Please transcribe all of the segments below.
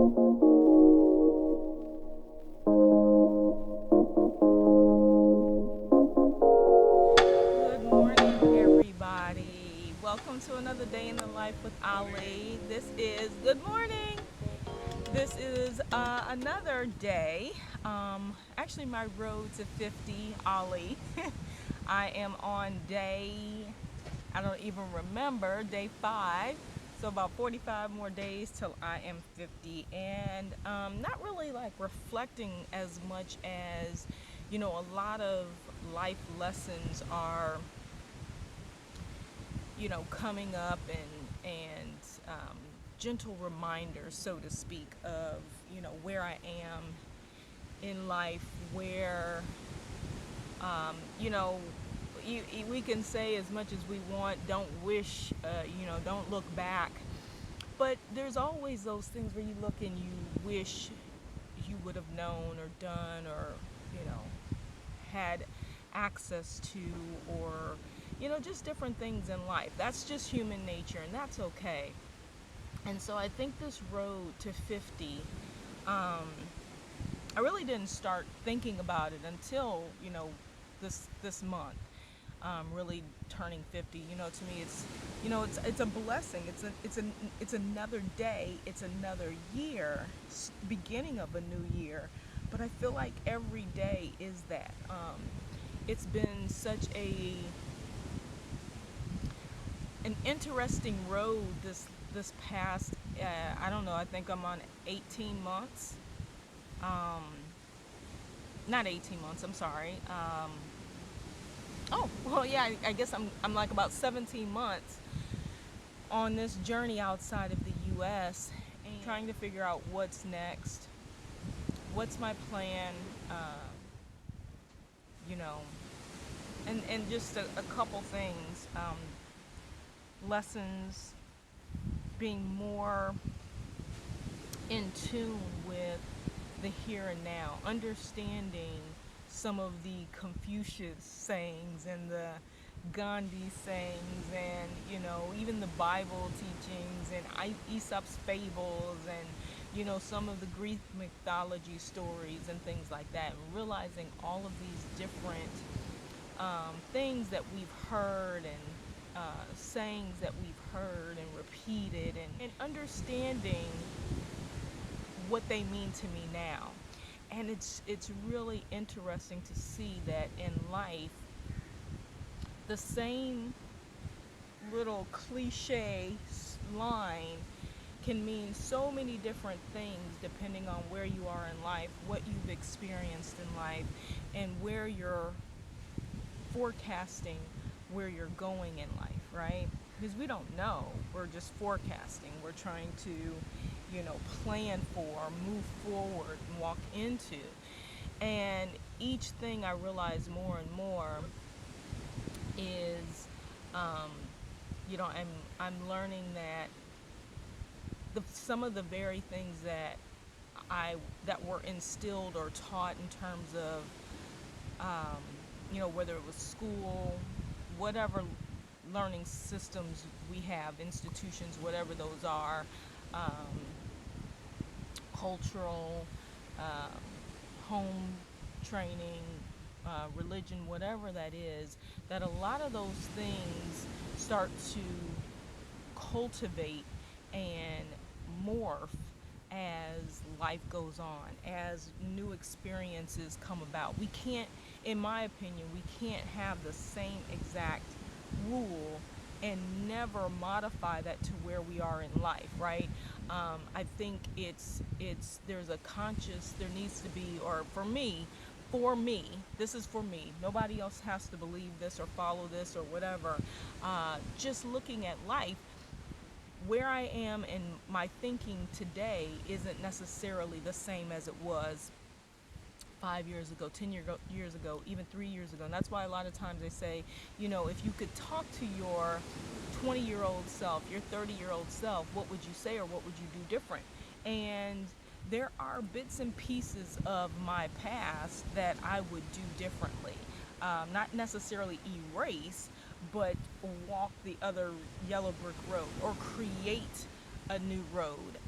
Good morning, everybody. Welcome to another day in the life with Ali. This is good morning. This is another day. Actually, my road to 50, Ali. I am on day, I don't even remember, day 5. So about 45 more days till I am 50, and not really like reflecting as much as, a lot of life lessons are, coming up, and gentle reminders, so to speak, of where I am in life, where you know we can say as much as we want, don't wish, don't look back, but there's always those things where you look and you wish you would have known or done, or had access to, or just different things in life. That's just human nature, and that's okay. And so I think this road to 50, I really didn't start thinking about it until this month, really turning 50. To me, it's a blessing. It's another day. It's another year, beginning of a new year. But I feel like every day is that. It's been such an interesting road this past, I don't know, I think I'm on 18 months. Not 18 months, I'm sorry. Oh, well, yeah, I guess I'm like about 17 months on this journey outside of the US, and trying to figure out what's next, what's my plan, you know, and just a couple things, lessons, being more in tune with the here and now, understanding some of the Confucius sayings and the Gandhi sayings, and even the Bible teachings and Aesop's fables, and some of the Greek mythology stories and things like that, and realizing all of these different things that we've heard, and sayings that we've heard and repeated, and understanding what they mean to me now. And it's really interesting to see that in life, the same little cliche line can mean so many different things depending on where you are in life, what you've experienced in life, and where you're forecasting where you're going in life, right? Because we don't know. We're just forecasting. We're trying to, plan for, move forward, and walk into. And each thing I realize more and more is, I'm learning that some of the very things that were instilled or taught in terms of, whether it was school, whatever learning systems we have, institutions, whatever those are, cultural, home training, religion, whatever that is, that a lot of those things start to cultivate and morph as life goes on, as new experiences come about. We can't, in my opinion, we can't have the same exact rule and never modify that to where we are in life, right? I think there's a conscious, there needs to be, or for me, this is for me, nobody else has to believe this or follow this or whatever. Just looking at life, where I am in my thinking today isn't necessarily the same as it was 5 years ago, 10 years ago, even 3 years ago. And that's why a lot of times they say, if you could talk to your 20-year-old self, your 30-year-old self, what would you say, or what would you do different? And there are bits and pieces of my past that I would do differently. Not necessarily erase, but walk the other yellow brick road, or create a new road.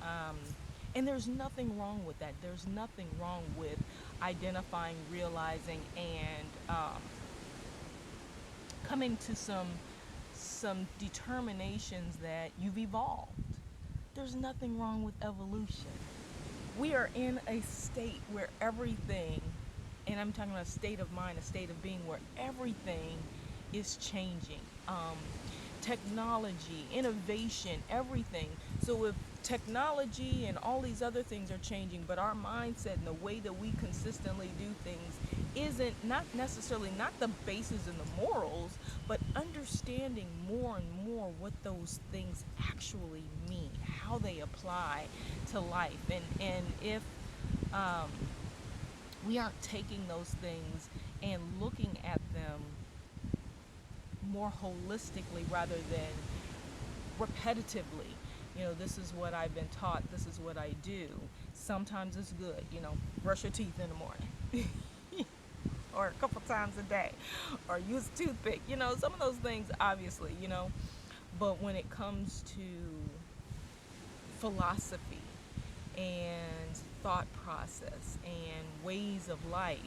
And there's nothing wrong with that. There's nothing wrong with identifying, realizing, and coming to some determinations that you've evolved. There's nothing wrong with evolution. We are in a state where everything, and I'm talking about a state of mind, a state of being, where everything is changing. Technology, innovation, everything. So if technology and all these other things are changing, but our mindset and the way that we consistently do things isn't, not necessarily, not the basis and the morals, but understanding more and more what those things actually mean, how they apply to life. And if we aren't taking those things and looking at them more holistically rather than repetitively, this is what I've been taught, this is what I do. Sometimes it's good, brush your teeth in the morning or a couple times a day, or use a toothpick, some of those things, obviously, but when it comes to philosophy and thought process and ways of life,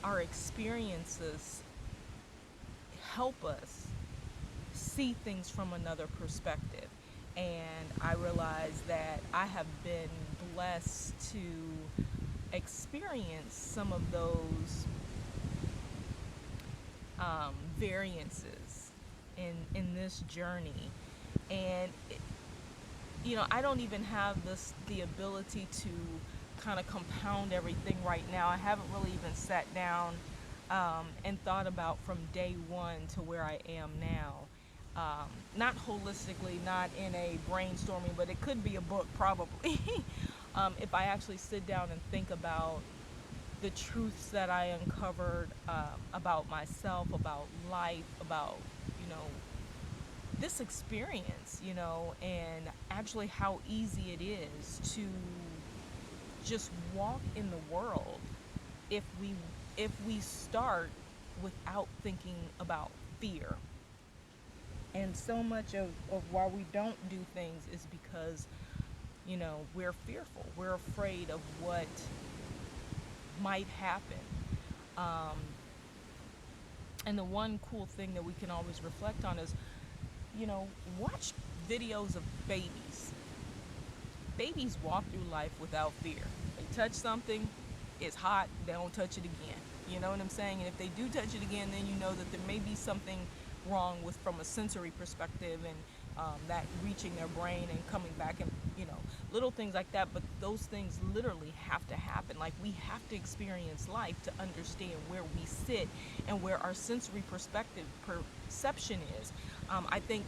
our experiences help us see things from another perspective. And I realize that I have been blessed to experience some of those variances in this journey. And I don't even have the ability to kind of compound everything right now. I haven't really even sat down and thought about from day one to where I am now. Not holistically, not in a brainstorming, but it could be a book probably. If I actually sit down and think about the truths that I uncovered about myself, about life, about, this experience, and actually how easy it is to just walk in the world if we start without thinking about fear. And so much of why we don't do things is because, we're fearful. We're afraid of what might happen. And the one cool thing that we can always reflect on is, watch videos of babies. Babies walk through life without fear. They touch something, it's hot, they don't touch it again. You know what I'm saying? And if they do touch it again, then you know that there may be something wrong from a sensory perspective, and that reaching their brain and coming back, and little things like that. But those things literally have to happen. Like, we have to experience life to understand where we sit and where our sensory perception is. I think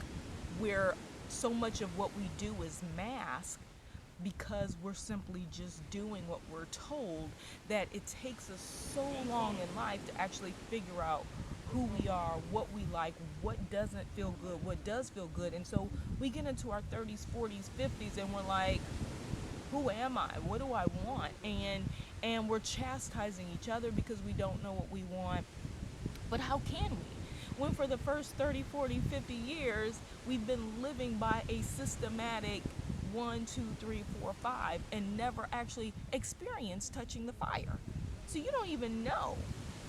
where so much of what we do is masked because we're simply just doing what we're told, that it takes us so long in life to actually figure out who we are, what we like, what doesn't feel good, what does feel good. And so we get into our 30s, 40s, 50s, and we're like, who am I? What do I want? And we're chastising each other because we don't know what we want. But how can we? When for the first 30, 40, 50 years, we've been living by a systematic 1, 2, 3, 4, 5, and never actually experienced touching the fire. So you don't even know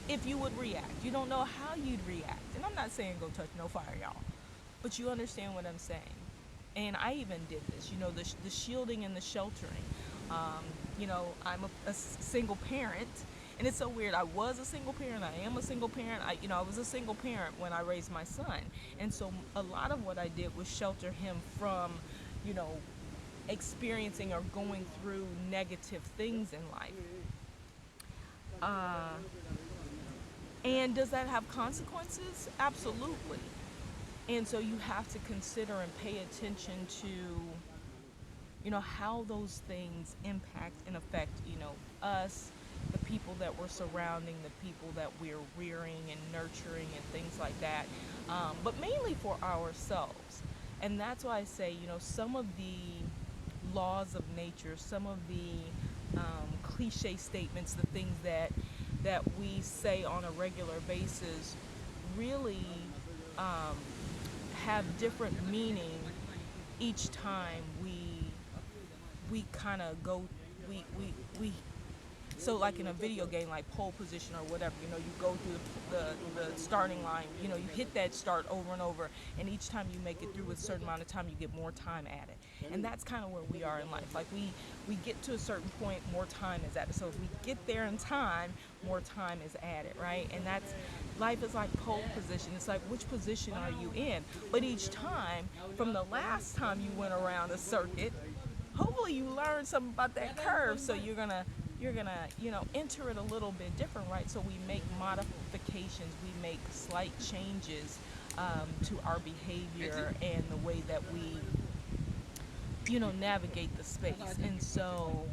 if you would react. You don't know how you'd react. And I'm not saying go touch no fire, y'all, but you understand what I'm saying. And I even did this, the shielding and the sheltering. I'm a single parent, and it's so weird. I was a single parent. I am a single parent. I was a single parent when I raised my son. And so a lot of what I did was shelter him from, experiencing or going through negative things in life. And does that have consequences? Absolutely. And so you have to consider and pay attention to, how those things impact and affect, us, the people that we're surrounding, the people that we're rearing and nurturing and things like that. But mainly for ourselves. And that's why I say, some of the laws of nature, some of the cliche statements, the things that we say on a regular basis really have different meaning each time we we kind of go, we so like in a video game like pole position or whatever, you go through the starting line, you hit that start over and over, and each time you make it through a certain amount of time, you get more time added. And that's kind of where we are in life. Like we get to a certain point, more time is added. So if we get there in time, more time is added, right? And that's, life is like pole position. It's like, which position are you in? But each time, from the last time you went around a circuit, hopefully you learned something about that curve, so you're gonna enter it a little bit different, right? So we make modifications, we make slight changes to our behavior and the way that we navigate the space. And so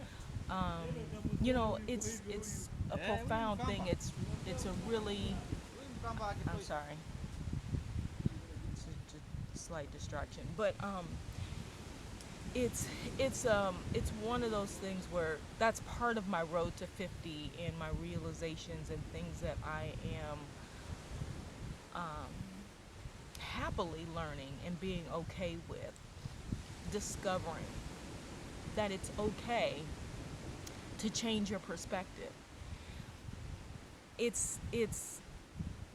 it's a profound thing. It's a really, I'm sorry, it's a slight distraction, but it's one of those things where that's part of my road to 50 and my realizations and things that I am happily learning and being okay with, discovering that it's okay to change your perspective. It's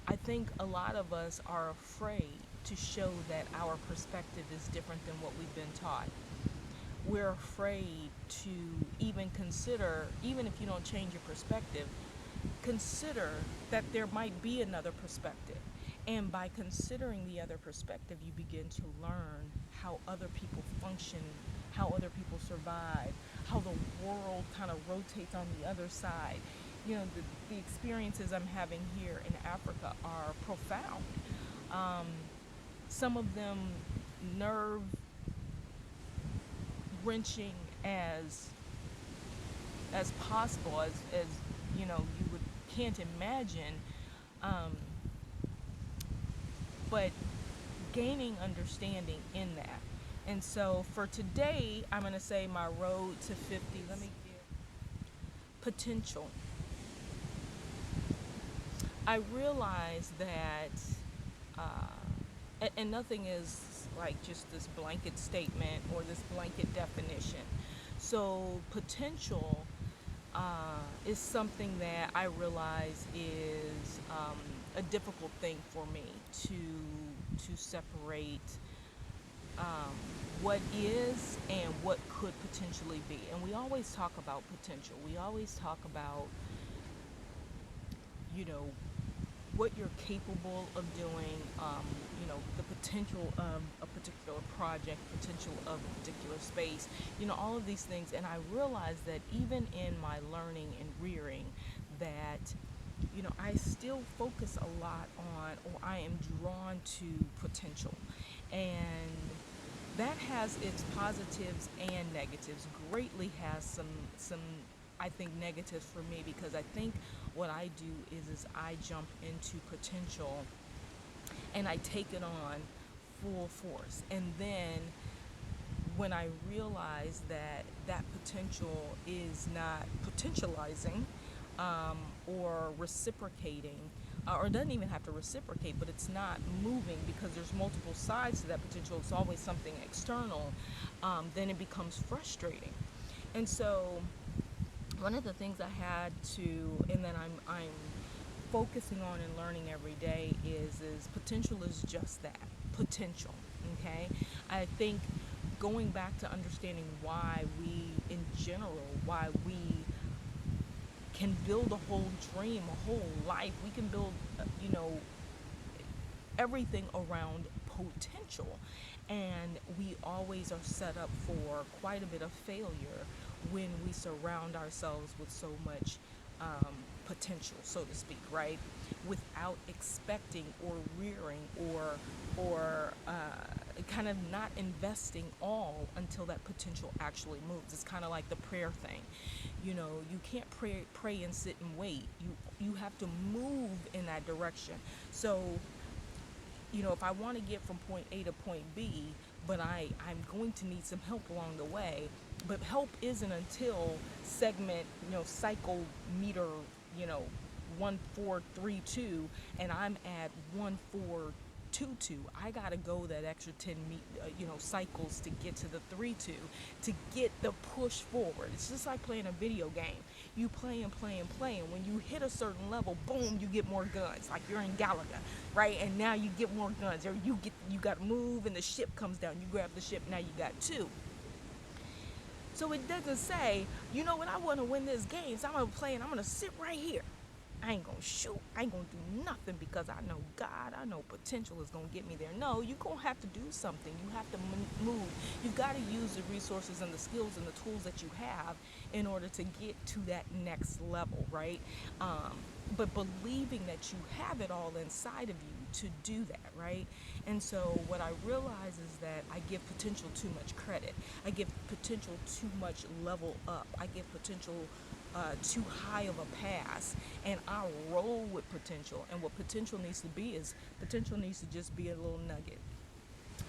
I think a lot of us are afraid to show that our perspective is different than what we've been taught. We're afraid to even consider, even if you don't change your perspective, consider that there might be another perspective. And by considering the other perspective, you begin to learn how other people function, how other people survive, how the world kind of rotates on the other side. The experiences I'm having here in Africa are profound. Some of them nerve wrenching as possible, as you can't imagine, but gaining understanding in that. And so for today, I'm going to say my road to 50, let me get potential. I realize that and nothing is like just this blanket statement or this blanket definition. So potential is something that I realize is a difficult thing for me to separate what is and what could potentially be. And we always talk about potential. We always talk about what you're capable of doing, the potential of a particular project, potential of a particular space, all of these things. And I realized that even in my learning and rearing, that, I still focus a lot on, or I am drawn to potential. And that has its positives and negatives. Greatly has some I think negatives for me, because I think what I do is I jump into potential and I take it on full force. And then when I realize that potential is not potentializing or reciprocating, or it doesn't even have to reciprocate, but it's not moving because there's multiple sides to that potential, it's always something external, then it becomes frustrating. And so one of the things I had to, and then I'm focusing on and learning every day is potential is just that, potential, okay? I think going back to understanding why we, in general, why we can build a whole dream, a whole life. We can build, everything around potential. And we always are set up for quite a bit of failure when we surround ourselves with so much potential, so to speak, right? Without expecting or rearing or kind of not investing all until that potential actually moves. It's kind of like the prayer thing. You can't pray and sit and wait. You have to move in that direction. So, if I want to get from point A to point B, but I'm going to need some help along the way. But help isn't until segment, cycle meter, 1432, and I'm at 1432, 2-2. I got to go that extra 10 cycles to get to the 3-2, to get the push forward. It's just like playing a video game. You play and play and play, and when you hit a certain level, boom, you get more guns. Like you're in Galaga, right? And now you get more guns, or you got to move, and the ship comes down. You grab the ship, now you got 2. So it doesn't say, you know what, I want to win this game, so I'm going to play and I'm going to sit right here. I ain't going to shoot. I ain't going to do nothing because I know God, I know potential is going to get me there. No, you're going to have to do something. You have to move. You've got to use the resources and the skills and the tools that you have in order to get to that next level, right? But believing that you have it all inside of you to do that, right? And so what I realize is that I give potential too much credit. I give potential too much level up. I give potential too high of a pass, and I roll with potential. And what potential needs to be is potential needs to just be a little nugget.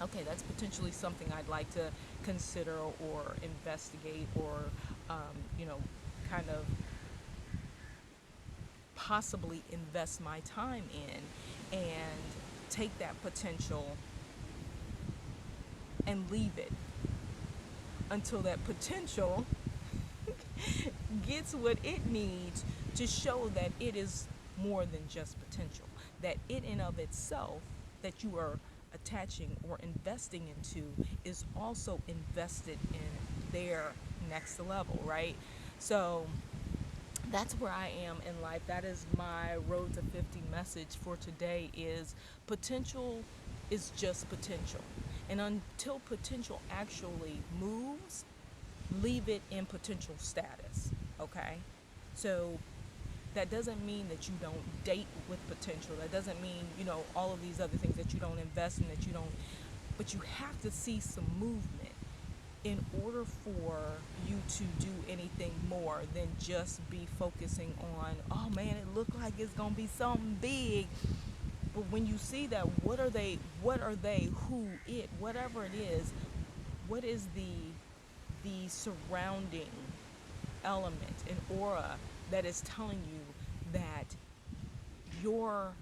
Okay, that's potentially something I'd like to consider or investigate or kind of possibly invest my time in, and take that potential and leave it until that potential gets what it needs to show that it is more than just potential, that it in of itself that you are attaching or investing into is also invested in their next level, right? So that's where I am in life. That is my Road to 50 message for today, is potential is just potential. And until potential actually moves, leave it in potential status, okay? So that doesn't mean that you don't date with potential. That doesn't mean, all of these other things, that you don't invest in, that you don't, but you have to see some movement in order for you to do anything more than just be focusing on, oh man, it looked like it's gonna be something big. But when you see that, what are they, who, it, whatever it is, what is the surrounding element and aura that is telling you that your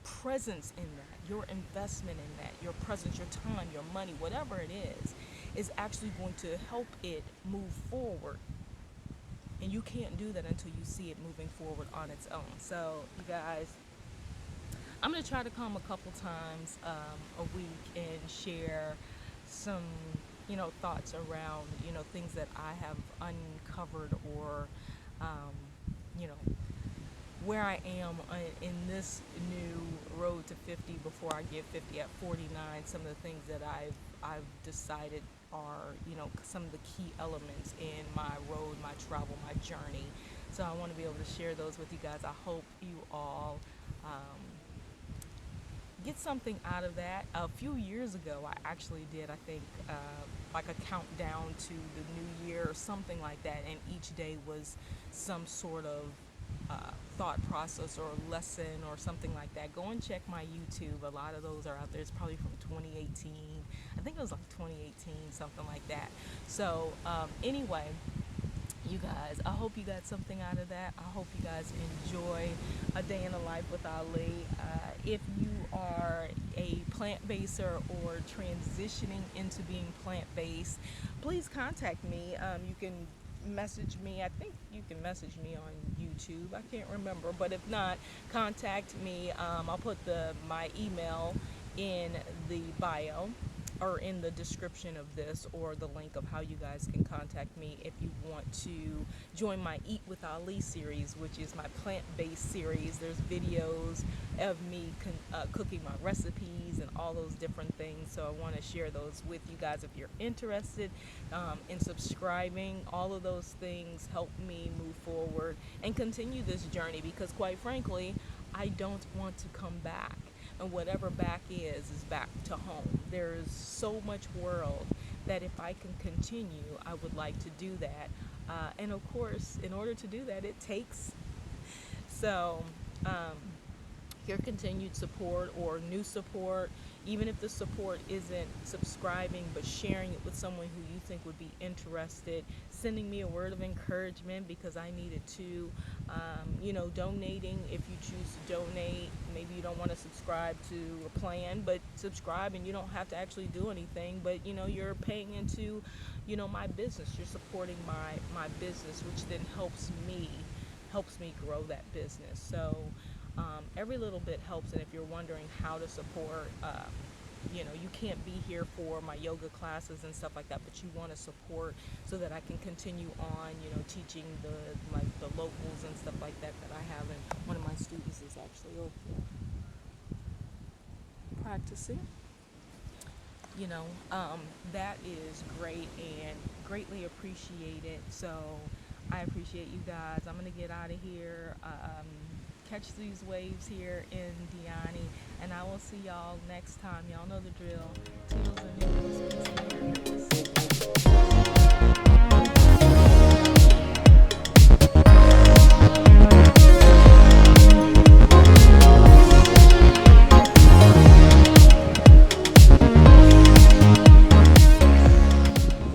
presence in that, your investment in that, your presence, your time, your money, whatever it is actually going to help it move forward. And you can't do that until you see it moving forward on its own. So, you guys, I'm going to try to come a couple times a week and share some, thoughts around, things that I have uncovered, or, where I am in this new road to 50 before I get 50 at 49, some of the things that I've decided are, some of the key elements in my road, my travel, my journey. So I want to be able to share those with you guys. I hope you all get something out of that. A few years ago, I actually did, I think, like a countdown to the new year or something like that, and each day was some sort of thought process or lesson or something like that. Go and check my YouTube. A lot of those are out there. It's probably from 2018. I think it was like 2018, something like that. So anyway, you guys, I hope you got something out of that. I hope you guys enjoy a day in the life with Ali. If you are a plant-baser or transitioning into being plant-based, please contact me. You can message me. I think you can message me on YouTube. I can't remember, but if not, contact me. I'll put my email in the bio or in the description of this, or the link of how you guys can contact me if you want to join my Eat with Ali series, which is my plant-based series. There's videos of me cooking my recipes and all those different things, so I want to share those with you guys if you're interested in subscribing. All of those things help me move forward and continue this journey, because quite frankly, I don't want to come back. And whatever back is back to home. There's so much world that if I can continue, I would like to do that. And of course, in order to do that, it takes. So your continued support or new support, even if the support isn't subscribing, but sharing it with someone who you think would be interested, sending me a word of encouragement because I need it too. Donating if you choose to donate. Maybe you don't want to subscribe to a plan, but subscribe and you don't have to actually do anything, but you're paying into my business. You're supporting my business, which then helps me grow that business. So every little bit helps. And if you're wondering how to support, you can't be here for my yoga classes and stuff like that, but you want to support so that I can continue on, teaching the locals and stuff like that I have. And one of my students is actually over here practicing. That is great and greatly appreciated. So I appreciate you guys. I'm going to get out of here. Catch these waves here in Diani, and I will see y'all next time. Y'all know the drill. Toodles and noodles. Peace and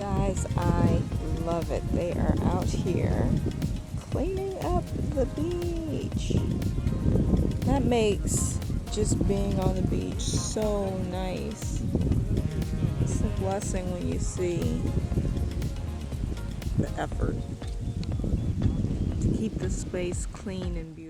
guys, I love it. They are out here cleaning up the beach. That makes just being on the beach so nice. It's a blessing when you see the effort to keep the space clean and beautiful.